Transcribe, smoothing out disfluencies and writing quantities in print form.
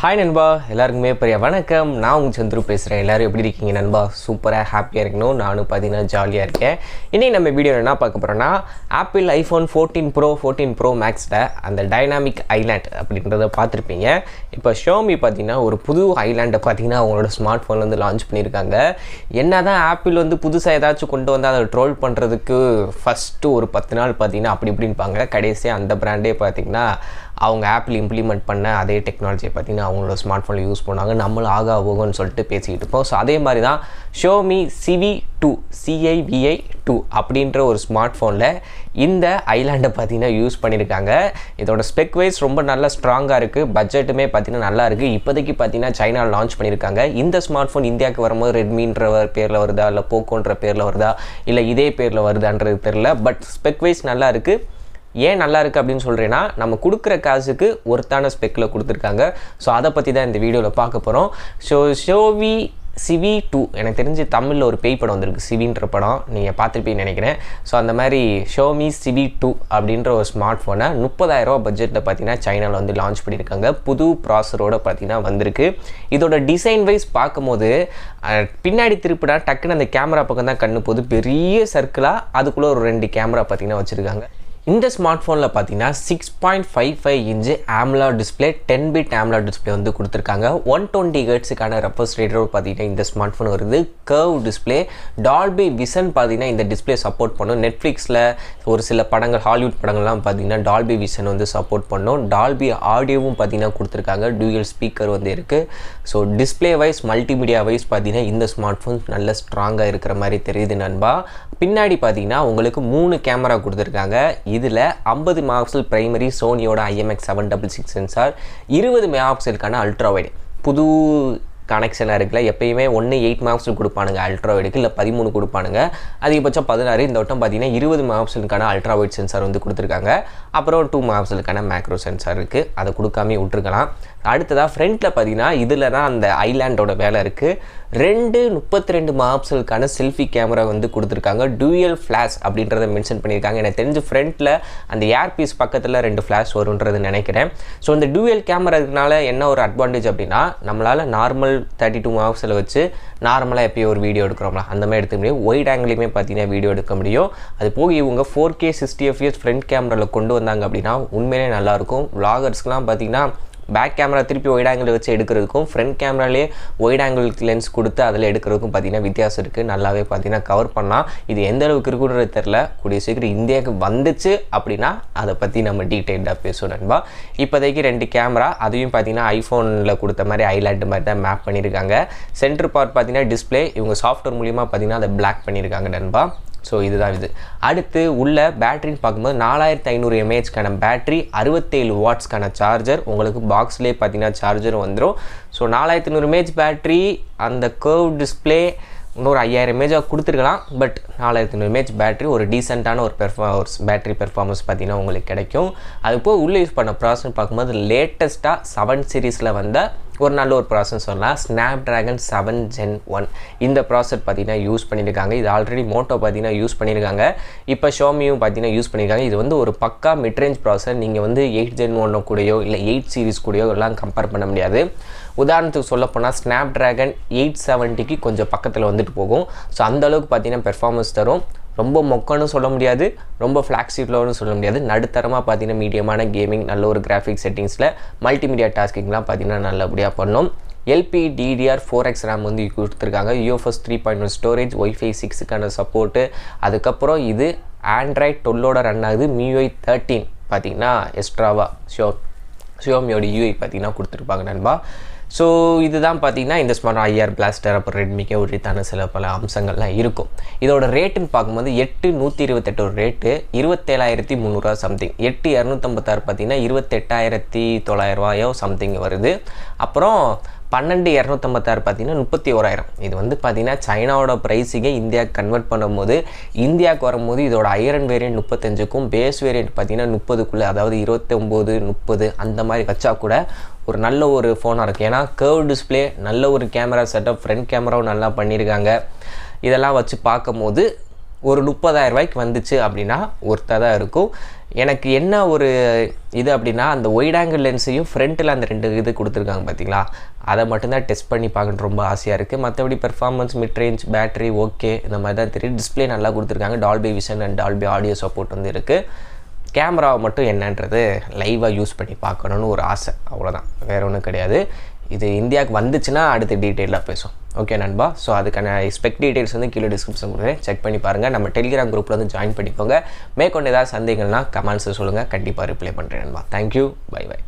Hi நண்பா, எல்லாருக்குமே பெரிய வணக்கம். நான் உங்கள் சந்துரு பேசுகிறேன். எல்லோரும் எப்படி இருக்கீங்க நண்பா? சூப்பராக ஹாப்பியாக இருக்கணும். நானும் பார்த்தீங்கன்னா ஜாலியாக இருக்கேன். இன்றைக்கி நம்ம வீடியோவில் என்ன பார்க்க போகிறோன்னா, ஆப்பிள் ஐஃபோன் 14 ப்ரோ மேக்ஸில் அந்த டைனாமிக் ஐலாண்ட் அப்படின்றத பார்த்துருப்பீங்க. இப்போ ஷியோமி பார்த்தீங்கன்னா ஒரு புது ஐலாண்டை பார்த்தீங்கன்னா அவங்களோட ஸ்மார்ட் ஃபோனில் வந்து லான்ச் பண்ணியிருக்காங்க. என்ன தான் ஆப்பிள் வந்து புதுசாக ஏதாச்சும் கொண்டு வந்து அதை ட்ரோல் பண்ணுறதுக்கு ஃபஸ்ட்டு ஒரு 10 நாள் பார்த்தீங்கன்னா அப்படி இப்படின்பாங்க. கடைசியாக அந்த பிராண்டே பார்த்தீங்கன்னா அவங்க ஆப்பிள் இம்ப்ளிமெண்ட் பண்ண அதே டெக்னாலஜியை பார்த்தீங்கன்னா அவங்களோட ஸ்மார்ட் ஃபோனில் யூஸ் பண்ணாங்க. நம்மளும் ஆகா போகன்னு சொல்லிட்டு பேசிக்கிட்டு இருப்போம். ஸோ அதே மாதிரி தான் ஷியோமி Civi 2 அப்படின்ற ஒரு ஸ்மார்ட் ஃபோனில் இந்த ஐலாண்டை பார்த்தீங்கன்னா யூஸ் பண்ணியிருக்காங்க. இதோட ஸ்பெக் வைஸ் ரொம்ப நல்லா ஸ்ட்ராங்காக இருக்குது. பட்ஜெட்டுமே பார்த்தீங்கன்னா நல்லா இருக்குது. இப்போதைக்கு பார்த்தீங்கன்னா சைனாவில் லான்ச் பண்ணியிருக்காங்க. இந்த ஸ்மார்ட் ஃபோன் இந்தியாவுக்கு வரும்போது ரெட்மின்ற பேரில் வருதா, இல்லை போக்கோன்ற பேரில் வருதா, இல்லை இதே பேரில் வருதான்றது தெரியல. பட் ஸ்பெக் வைஸ் நல்லா இருக்குது. ஏன் நல்லா இருக்குது அப்படின்னு சொல்கிறேன்னா, நம்ம கொடுக்குற காசுக்கு ஒருத்தான ஸ்பெக்கில் கொடுத்துருக்காங்க. ஸோ அதை பற்றி தான் இந்த வீடியோவில் பார்க்க போகிறோம். ஸோ ஷியோமி Civi 2 எனக்கு தெரிஞ்சு தமிழில் ஒரு பேய் படம் வந்திருக்கு, சிவின்ற படம், நீங்கள் பார்த்துருப்பீங்கன்னு நினைக்கிறேன். ஸோ அந்த மாதிரி ஷியோமி Civi 2 அப்படின்ற ஒரு ஸ்மார்ட் ஃபோனை 30,000 பட்ஜெட்டில் பார்த்தீங்கன்னா சைனாவில் வந்து லான்ச் பண்ணியிருக்காங்க. புது ப்ராசரோடு பார்த்தீங்கன்னா வந்திருக்கு. இதோட டிசைன் வைஸ் பார்க்கும்போது பின்னாடி திருப்பினா டக்குன்னு அந்த கேமரா பக்கம் தான் கண்ணு போகுது. பெரிய சர்க்கிளாக அதுக்குள்ளே ஒரு 2 கேமரா பார்த்தீங்கன்னா வச்சுருக்காங்க. இந்த ஸ்மார்ட் ஃபோனில் பார்த்தீங்கன்னா 6.55 inch AMOLED display, 10 bit AMOLED display வந்து கொடுத்துருக்காங்க. 120 ஹெர்ட்ஸுக்கான ரெஃப்ரெஷ் ரேட்டோடு பார்த்தீங்கன்னா இந்த ஸ்மார்ட் ஃபோன் வருது. கர்வ் டிஸ்பிளே, டால்பி விஷன் பார்த்தீங்கன்னா இந்த டிஸ்பிளே சப்போர்ட் பண்ணும். நெட்ஃப்ளிக்ஸில் ஒரு சில படங்கள், ஹாலிவுட் படங்கள்லாம் பார்த்தீங்கன்னா டால்பி விஷன் வந்து சப்போர்ட் பண்ணும். டால்பி ஆடியோவும் பார்த்தீங்கன்னா கொடுத்துருக்காங்க. டூயல் ஸ்பீக்கர் வந்து இருக்குது. So display wise, multimedia wise பார்த்தீங்கன்னா இந்த ஸ்மார்ட் ஃபோன் நல்ல ஸ்ட்ராங்காக இருக்கிற மாதிரி தெரியுது நண்பா. பின்னாடி பார்த்தீங்கன்னா உங்களுக்கு 3 கேமரா கொடுத்துருக்காங்க. இதில் 50 மெகாபிக்சல் பிரைமரி சோனியோட IMX766 சென்சார், 20 மெகாபிக்சலுக்கான அல்ட்ரா வைட் புது கனெக்ஷனாக இருக்குல்ல. எப்பயுமே 8 மெகாபிக்சல் கொடுப்பானுங்க அல்ட்ரா வைடுக்கு, இல்லை 13 கொடுப்பானுங்க, அதிகபட்சம் 16. இந்த வட்டம் பார்த்தீங்கன்னா 20 மெகாபிக்சலுக்கான அல்ட்ரா வைட் சென்சார் வந்து கொடுத்துருக்காங்க. அப்புறம் 2 மெகாபிக்சலுக்கான மேக்ரோ சென்சார் இருக்குது. அதை கொடுக்காமே விட்டுருக்கலாம். அடுத்ததாக ஃப்ரண்ட்டில் பார்த்தீங்கன்னா இதில் தான் அந்த ஐலாண்டோட வேலை இருக்குது. 32 மெகாபிக்சலுக்கான செல்ஃபி கேமரா வந்து கொடுத்துருக்காங்க. டூயல் ஃப்ளாஷ் அப்படின்றத மென்ஷன் பண்ணியிருக்காங்க. எனக்கு தெரிஞ்சு ஃப்ரண்ட்டில் அந்த ஏர்பீஸ் பக்கத்தில் 2 ஃப்ளாஷ் வரும்ன்றது நினைக்கிறேன். ஸோ இந்த டூயல் கேமரா இருக்கனால என்ன ஒரு அட்வான்டேஜ் அப்படின்னா, நம்மளால் நார்மல் 32 மெகாபிக்சலை வச்சு நார்மலாக எப்போயும் ஒரு வீடியோ எடுக்கிறோம்ல அந்த மாதிரி எடுக்க முடியும். ஒயிட் ஆங்கிலையுமே பார்த்தீங்கன்னா வீடியோ எடுக்க முடியும். அது போக இவங்க 4K 60 FPS ஃப்ரண்ட் கேமராவில் கொண்டு வந்தாங்க அப்படின்னா உண்மையிலே நல்லாயிருக்கும். விளாகர்ஸ்க்கெலாம் பார்த்தீங்கன்னா பேக் கேமரா திருப்பி ஒயிட் ஆங்கிள் வச்சு எடுக்கிறதுக்கும் ஃப்ரண்ட் கேமராலே ஒயிட் ஆங்கிள் லென்ஸ் கொடுத்து அதில் எடுக்கிறதுக்கும் பார்த்தீங்கன்னா வித்தியாசம் இருக்குது. நல்லாவே பார்த்தீங்கன்னா கவர் பண்ணலாம். இது எந்த அளவுக்கு இருக்குன்றது தெரில. கூடிய சீக்கிரம் இந்தியாவுக்கு வந்துச்சு அப்படின்னா அதை பற்றி நம்ம டீட்டெயில்டாக பேசுவோம் நண்பா. இப்போதைக்கு 2 கேமரா, அதையும் பார்த்தீங்கன்னா ஐஃபோனில் கொடுத்த மாதிரி ஐலாண்ட் மாதிரி தான் மேப் பண்ணியிருக்காங்க. சென்டர் பார்ட் பார்த்தீங்கன்னா டிஸ்பிளே இவங்க சாஃப்ட்வேர் மூலிமா பார்த்தீங்கன்னா அதை பிளாக் பண்ணியிருக்காங்க நண்பா. ஸோ இதுதான் இது. அடுத்து உள்ள பேட்டரின்னு பார்க்கும்போது 4500 mAhக்கான பேட்டரி, 67 வாட்ஸ்க்கான சார்ஜர், உங்களுக்கு பாக்ஸ்லேயே பார்த்தீங்கன்னா சார்ஜர் வந்துடும். ஸோ 4500 mAh பேட்டரி, அந்த கர்வ் டிஸ்பிளே, இன்னொரு 5000 mAh கொடுத்துருக்கலாம். பட் 4500 mAh பேட்டரி ஒரு டீசெண்டான ஒரு பேட்டரி பெர்ஃபார்மன்ஸ் பார்த்தீங்கன்னா உங்களுக்கு கிடைக்கும். அதுபோல் உள்ளே யூஸ் பண்ண ப்ராசஸ் பார்க்கும்போது லேட்டஸ்ட்டாக 7 சீரீஸில் வந்த ஒரு நல்ல ஒரு ப்ராசஸ் சொல்லலாம். Snapdragon 7 gen1 இந்த ப்ராசஸ் பார்த்தீங்கன்னா யூஸ் பண்ணியிருக்காங்க. இது ஆல்ரெடி மோட்டோ பார்த்தீங்கன்னா யூஸ் பண்ணியிருக்காங்க. இப்போ ஷியோமியும் பார்த்தீங்கன்னா யூஸ் பண்ணியிருக்காங்க. இது வந்து ஒரு பக்கா மிட்ரேஞ்ச் ப்ராசஸ். நீங்கள் வந்து 8 gen1 கூடயோ இல்லை 8 சீரீஸ் கூடயோ எல்லாம் கம்பேர் பண்ண முடியாது. உதாரணத்துக்கு சொல்லப்போனால் Snapdragon 870க்கு கொஞ்சம் பக்கத்தில் வந்துட்டு போகும். ஸோ அந்தளவுக்கு பார்த்தீங்கன்னா பெர்ஃபார்மன்ஸ் தரும். ரொம்ப மொக்கன்னு சொல்ல முடியாது, ரொம்ப ஃப்ளாக்ஸிப்லோன்னு சொல்ல முடியாது. நடுத்தரமாக பார்த்தீங்கன்னா மீடியமான கேமிங், நல்ல ஒரு கிராஃபிக் செட்டிங்ஸில் மல்டிமீடியா டாஸ்கிங்லாம் பார்த்தீங்கன்னா நல்லபடியாக பண்ணும். LPDDR4X RAM வந்து கொடுத்துருக்காங்க. UFS 3.1 ஸ்டோரேஜ், Wi-Fi 6க்கான சப்போர்ட்டு. அதுக்கப்புறம் இது Android 12ஓட ரன் ஆகுது. MIUI 13 பார்த்தீங்கன்னா எக்ஸ்ட்ராவாக ஷியோமியோட UI பார்த்தீங்கன்னா கொடுத்துருப்பாங்க நண்பா. ஸோ இதுதான் பார்த்தீங்கன்னா இந்த ஸ்மார்ட் IR பிளாஸ்டர், அப்புறம் ரெட்மிக்கே உரித்தான சில பல அம்சங்கள்லாம் இருக்கும். இதோட ரேட்டுன்னு பார்க்கும்போது 8128 ஒரு ரேட்டு, 27,300 சம்திங். 8256 பார்த்தீங்கன்னா 28,900 சம்திங் வருது. அப்புறம் 12256 பார்த்தீங்கன்னா 31,000. இது வந்து பார்த்தீங்கன்னா சைனாவோட ப்ரைஸிங்கை இந்தியாவுக்கு கன்வெர்ட் பண்ணும்போது, இந்தியாவுக்கு வரும்போது இதோட ஐரன் வேரியன்ட் 35க்கும் பேஸ் வேரியன்ட் பார்த்தீங்கன்னா 30க்குள்ளே, அதாவது 29, 30 அந்த மாதிரி வச்சா கூட ஒரு நல்ல ஒரு ஃபோனாக இருக்குது. ஏன்னா கர்வ் டிஸ்பிளே, நல்ல ஒரு கேமரா செட்டப், ஃப்ரண்ட் கேமராவும் நல்லா பண்ணியிருக்காங்க. இதெல்லாம் வச்சு பார்க்கும்போது ஒரு 30,000 ரூபாய்க்கு வந்துச்சு அப்படின்னா ஒர்த்தாக தான் இருக்கும். எனக்கு என்ன ஒரு இது அப்படின்னா, அந்த ஒயிட் ஆங்கிள் லென்ஸையும் ஃப்ரண்ட்டில் அந்த 2 இது கொடுத்துருக்காங்க பார்த்தீங்களா, அதை மட்டும்தான் டெஸ்ட் பண்ணி பார்க்கணும் ரொம்ப ஆசையாக இருக்குது. மற்றபடி performance, mid range, battery okay இந்த மாதிரி தான் தெரியும். டிஸ்பிளே நல்லா கொடுத்துருக்காங்க. Dolby vision and Dolby audio support வந்து இருக்குது. கேமராவை மட்டும் என்னன்றது லைவாக யூஸ் பண்ணி பார்க்கணுன்னு ஒரு ஆசை, அவ்வளோதான், வேறு ஒன்றும் கிடையாது. இது இந்தியாவுக்கு வந்துச்சுன்னா அடுத்து டீட்டெயிலாக பேசும். ஓகே நண்பா. ஸோ அதுக்கான ஸ்பெக் டீட்டெயில்ஸ் வந்து கீழே டிஸ்கிரிப்ஷன் கொடுக்குறேன், செக் பண்ணி பாருங்கள். நம்ம டெலிகிராம் குரூப்பில் வந்து ஜாயின் பண்ணிக்கோங்க. மேற்கொண்டு ஏதாவது சந்தேகங்கள்னா கமெண்ட்ஸை சொல்லுங்கள், கண்டிப்பாக ரிப்ளை பண்ணுறேன் நண்பா. Thank you, bye by.